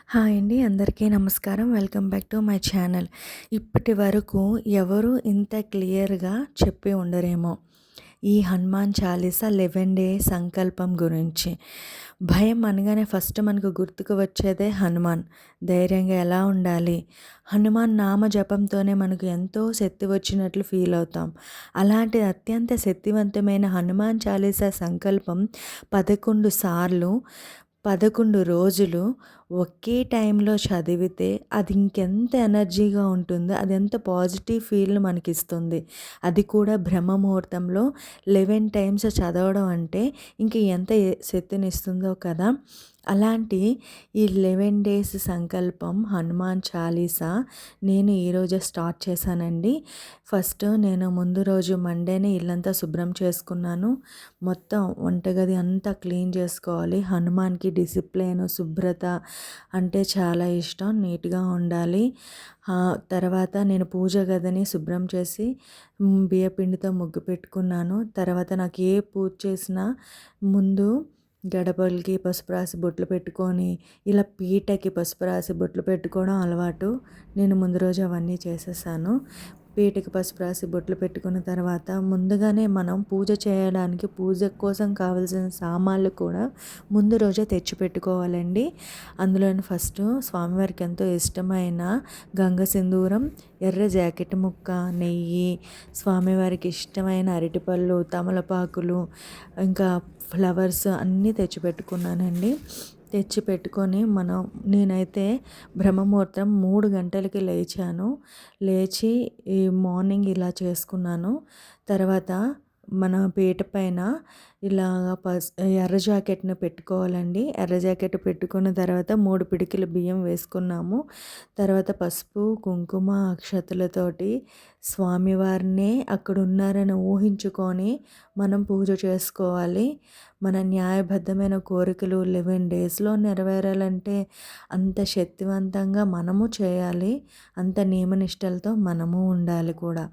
Hi అండి. అందరికీ నమస్కారం. Welcome back to my channel. ఇప్పటి వరకు ఎవరు ఇంత క్లియర్‌గా చెప్పి ఉండరేమో ఈ హనుమాన్ చాలీసా 11 డే సంకల్పం గురించి. భయం అనగానే ఫస్ట్ మనకు గుర్తుకు వచ్చేదే హనుమాన్. ధైర్యంగా ఎలా ఉండాలి? హనుమాన్ నామ జపంతోనే మనకు ఎంతో శక్తి వచ్చినట్లు ఫీల్ అవుతాం. అలాంటి అత్యంత శక్తివంతమైన హనుమాన్ చాలీసా సంకల్పం 11 సార్లు 11 రోజులు ఒకే టైంలో చదివితే అది ఇంకెంత ఎనర్జీగా ఉంటుందో, అది ఎంత పాజిటివ్ ఫీల్‌ని మనకిస్తుంది. అది కూడా బ్రహ్మ ముహూర్తంలో 11 టైమ్స్ చదవడం అంటే ఇంక ఎంత శక్తినిస్తుందో కదా! అలాంటి ఈ 11 డేస్ సంకల్పం హనుమాన్ చాలీసా నేను ఈరోజే స్టార్ట్ చేశానండి. ఫస్ట్ నేను ముందు రోజు మండేనే ఇల్లంతా శుభ్రం చేసుకున్నాను. మొత్తం వంటగది అంతా క్లీన్ చేసుకోవాలి. హనుమాన్‌కి డిసిప్లిన్, శుభ్రత అంటే చాలా ఇష్టం. నీట్‌గా ఉండాలి. తర్వాత నేను పూజ గదిని శుభ్రం చేసి బియ్యపిండితో ముగ్గు పెట్టుకున్నాను. తర్వాత నాకు ఏ పూజ చేసినా ముందు గడపలకి పసుపు రాసి బొట్లు పెట్టుకొని, ఇలా పీటకి పసుపు రాసి బొట్లు పెట్టుకోవడం అలవాటు. నేను ముందు రోజు అవన్నీ చేసేసాను. పీటకి పసుపు రాసి బొట్లు పెట్టుకున్న తర్వాత ముందుగానే మనం పూజ చేయడానికి పూజ కోసం కావాల్సిన సామాన్లు కూడా ముందు రోజే తెచ్చి పెట్టుకోవాలండి. అందులోని ఫస్ట్ స్వామివారికి ఎంతో ఇష్టమైన గంగ సింధూరం, ఎర్ర జాకెట్ ముక్క, నెయ్యి, స్వామివారికి ఇష్టమైన అరటిపళ్ళు, తమలపాకులు, ఇంకా ఫ్లవర్స్ అన్నీ తెచ్చిపెట్టుకున్నానండి. తెచ్చిపెట్టుకొని నేనైతే బ్రహ్మముహూర్తం 3 గంటలకి లేచాను. లేచి ఈ మార్నింగ్ ఇలా చేసుకున్నాను. తర్వాత మన పీట పైన ఇలాగ ఎర్ర జాకెట్‌ని పెట్టుకోవాలండి. ఎర్ర జాకెట్ పెట్టుకున్న తర్వాత 3 పిడికిల బియ్యం వేసుకున్నాము. తర్వాత పసుపు, కుంకుమ, అక్షతలతోటి స్వామివారినే అక్కడున్నారని ఊహించుకొని మనం పూజ చేసుకోవాలి. మన న్యాయబద్ధమైన కోరికలు 11 డేస్‌లో నెరవేరాలంటే అంత శక్తివంతంగా మనము చేయాలి. అంత నియమనిష్టలతో మనము ఉండాలి కూడా.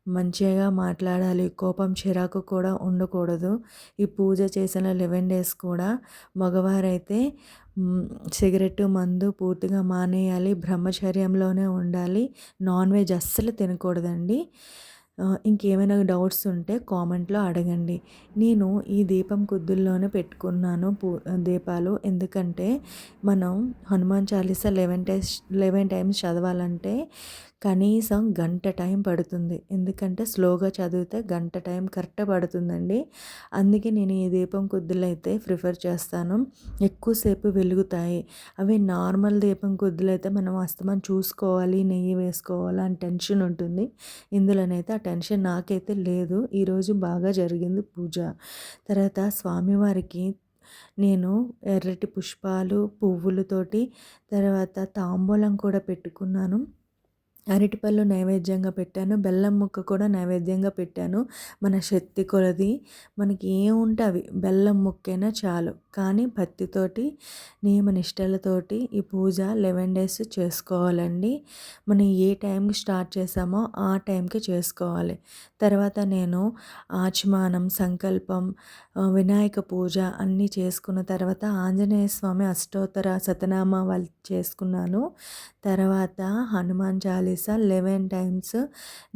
మంచిగా మాట్లాడాలి. కోపం, చిరాకు కూడా ఉండకూడదు. ఈ పూజ చేసిన 11 డేస్ కూడా మగవారైతే సిగరెట్టు, మందు పూర్తిగా మానేయాలి. బ్రహ్మచర్యంలోనే ఉండాలి. నాన్ వెజ్ అస్సలు తినకూడదండి. ఇంకేమైనా డౌట్స్ ఉంటే కామెంట్లో అడగండి. నేను ఈ దీపం కుద్దుల్లోనే పెట్టుకున్నాను దీపాలు. ఎందుకంటే మనం హనుమాన్ చాలీసా 11 టైమ్స్ చదవాలంటే కనీసం గంట టైం పడుతుంది. ఎందుకంటే స్లోగా చదివితే గంట టైం కరెక్ట్‌గా పడుతుందండి. అందుకే నేను ఈ దీపం కుద్దులైతే ప్రిఫర్ చేస్తాను. ఎక్కువసేపు వెలుగుతాయి. అవి నార్మల్ దీపం కుద్దులైతే మనం అస్తమానం చూసుకోవాలి, నెయ్యి వేసుకోవాలి అని టెన్షన్ ఉంటుంది. ఇందులోనైతే ఆ టెన్షన్ నాకైతే లేదు. ఈరోజు బాగా జరిగింది పూజ. తర్వాత స్వామివారికి నేను ఎర్రటి పుష్పాలు, పువ్వులతోటి తర్వాత తాంబూలం కూడా పెట్టుకున్నాను. అరటిపళ్ళు నైవేద్యంగా పెట్టాను. బెల్లం ముక్క కూడా నైవేద్యంగా పెట్టాను. మన శక్తి కొలది మనకి ఏముంటే అవి బెల్లం ముక్కైనా చాలు. కానీ భక్తితోటి, నియమనిష్టలతోటి ఈ పూజ 11 డేస్ చేసుకోవాలండి. మనం ఏ టైంకి స్టార్ట్ చేసామో ఆ టైంకి చేసుకోవాలి. తర్వాత నేను ఆచమానం, సంకల్పం, వినాయక పూజ అన్నీ చేసుకున్న తర్వాత ఆంజనేయ స్వామి అష్టోత్తర శతనామావళి చేసుకున్నాను. తర్వాత హనుమాన్ చాలీసా 11 టైమ్స్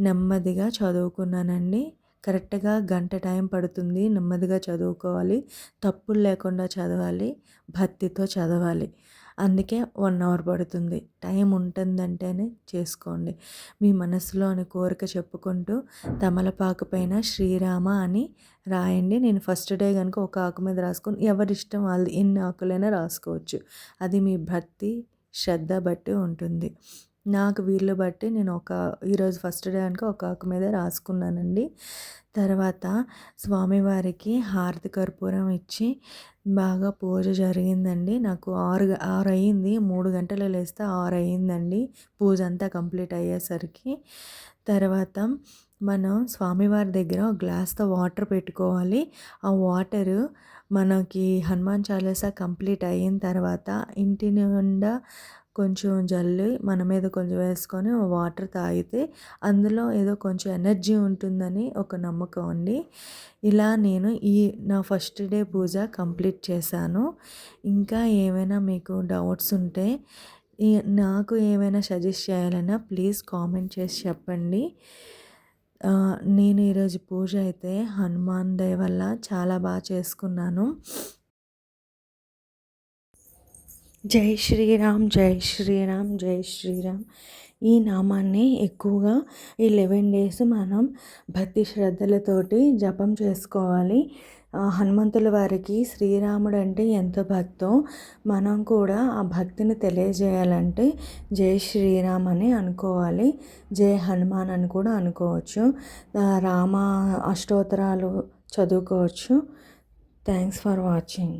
నెమ్మదిగా చదువుకున్నానండి. కరెక్ట్‌గా గంట టైం పడుతుంది. నెమ్మదిగా చదువుకోవాలి. తప్పులు లేకుండా చదవాలి. భక్తితో చదవాలి. అందుకే 1 అవర్ పడుతుంది. టైం ఉంటుందంటేనే చేసుకోండి. మీ మనసులోని కోరిక చెప్పుకుంటూ తమలపాకు పైన శ్రీరామ అని రాయండి. నేను ఫస్ట్ డే గనుక ఒక ఆకు మీద రాసుకొని ఎవరిష్టం వాళ్ళది ఎన్ని ఆకులైనా రాసుకోవచ్చు. అది మీ భక్తి, శ్రద్ధ బట్టి ఉంటుంది. నాకు వీలు బట్టి నేను ఈరోజు ఫస్ట్ డే కనుక ఒక ఆకు మీద రాసుకున్నానండి. తర్వాత స్వామివారికి హారతి కర్పూరం ఇచ్చి బాగా పూజ జరిగిందండి. నాకు 6 అయింది. 3 గంటలు లేస్తే 6 అయిందండి పూజ అంతా కంప్లీట్ అయ్యేసరికి. తర్వాత మనం స్వామివారి దగ్గర ఒక గ్లాస్‌తో వాటర్ పెట్టుకోవాలి. ఆ వాటరు మనకి హనుమాన్ చాలీసా కంప్లీట్ అయిన తర్వాత ఇంటి నిండా కొంచెం జల్లి మన మీద కొంచెం వేసుకొని వాటర్ తాగితే అందులో ఏదో కొంచెం ఎనర్జీ ఉంటుందని ఒక నమ్మకం అండి. ఇలా నేను నా ఫస్ట్ డే పూజ కంప్లీట్ చేశాను. ఇంకా ఏమైనా మీకు డౌట్స్ ఉంటే నాకు ఏమైనా సజెస్ట్ చేయాలన్నా ప్లీజ్ కామెంట్ చేసి చెప్పండి. నేను ఈరోజు పూజ అయితే హనుమాన్ దయ వల్ల చాలా బాగా చేసుకున్నాను. జై శ్రీరామ్, జై శ్రీరామ్, జై శ్రీరామ్. ఈ నామాన్ని ఎక్కువగా ఈ 11 డేస్ మనం భక్తి శ్రద్ధలతోటి జపం చేసుకోవాలి. హనుమంతుల వారికి శ్రీరాముడు అంటే ఎంత భక్తో మనం కూడా ఆ భక్తిని తెలియజేయాలంటే జై శ్రీరామ్ అని అనుకోవాలి. జై హనుమాన్ అని కూడా అనుకోవచ్చు. రామ అష్టోత్తరాలు చదువుకోవచ్చు. Thanks for watching.